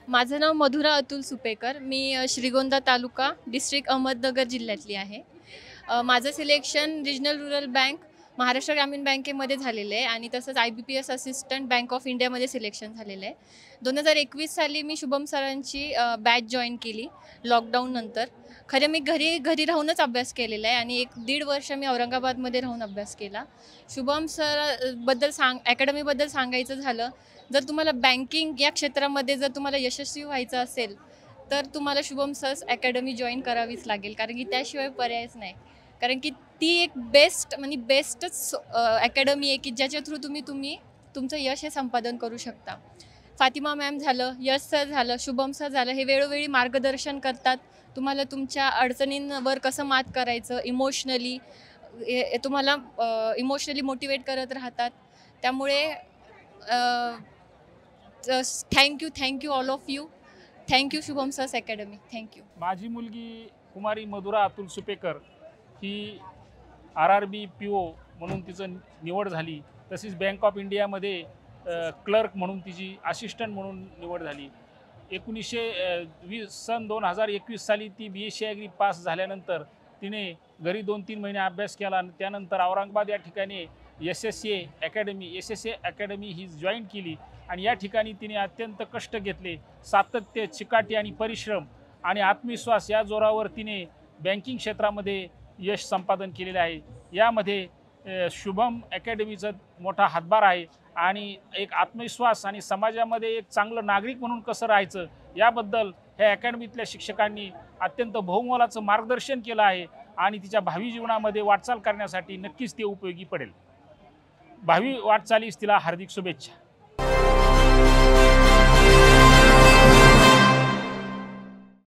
माझं नाव मधुरा अतुल सुपेकर. मी श्रीगोंदा तालुका, डिस्ट्रिक्ट अहमदनगर जिल्ह्यातली आहे. माझं selection regional rural bank, Maharashtra ग्रामीण बँकेमध्ये झालेलं आहे आणि तसंच IBPS असिस्टंट बँक ऑफ इंडियामध्ये सिलेक्शन झालेलं आहे. 2021 साली मी शुभम सरांची बॅच जॉईन केली लॉकडाऊननंतर. खरं मी घरी घरी राहूनच अभ्यास केलेला आहे आणि 1-1.5 वर्ष मी औरंगाबादमध्ये राहून अभ्यास केला. शुभम सर बद्दल अकॅडमीबद्दल सांगायचं झालं, जर तुम्हाला बँकिंग या क्षेत्रामध्ये जर तुम्हाला यशस्वी व्हायचं असेल, तर तुम्हाला शुभम सर्स अकॅडमी जॉईन करावीच लागेल. कारण की त्याशिवाय पर्यायच नाही. कारण की ती एक बेस्टच अकॅडमी आहे की ज्याच्या थ्रू तुम्ही तुमचं यश हे संपादन करू शकता. फातिमा मॅम झालं, यश सर झालं, शुभम सर झालं, हे वेळोवेळी मार्गदर्शन करतात. तुम्हाला तुमच्या अडचणींवर कसं मात करायचं, तुम्हाला इमोशनली मोटिवेट करत राहतात. त्यामुळे thank you all of you. Thank you Shubham सर्स अकॅडमी. Thank you. माझी मुलगी कुमारी मधुरा अतुल सुपेकर ही RRB PO म्हणून तिचं निवड झाली. तशीच बँक ऑफ इंडियामध्ये क्लर्क म्हणून तिची असिस्टंट म्हणून निवड झाली. 2021 साली ती BSc ॲग्री पास झाल्यानंतर तिने घरी 2-3 महिने अभ्यास केला आणि त्यानंतर औरंगाबाद या ठिकाणी SSA अकॅडमी ही जॉईन केली आणि या ठिकाणी तिने अत्यंत कष्ट घेतले. सातत्य, चिकाटी आणि परिश्रम आणि आत्मविश्वास या जोरावर तिने बँकिंग क्षेत्रामध्ये यश संपादन केलेले आहे. यामध्ये शुभम अकॅडमीचा मोठा हातभार आहे आणि एक आत्मविश्वास आणि समाजामध्ये एक चांगलं नागरिक म्हणून कसं राहायचं याबद्दल ह्या अकॅडमीतल्या शिक्षकांनी अत्यंत बहुमोलाचं मार्गदर्शन केलं आहे आणि तिच्या भावी जीवनामध्ये वाटचाल करण्यासाठी नक्कीच ते उपयोगी पडेल. भावी वाटचालीस तिला हार्दिक शुभेच्छा.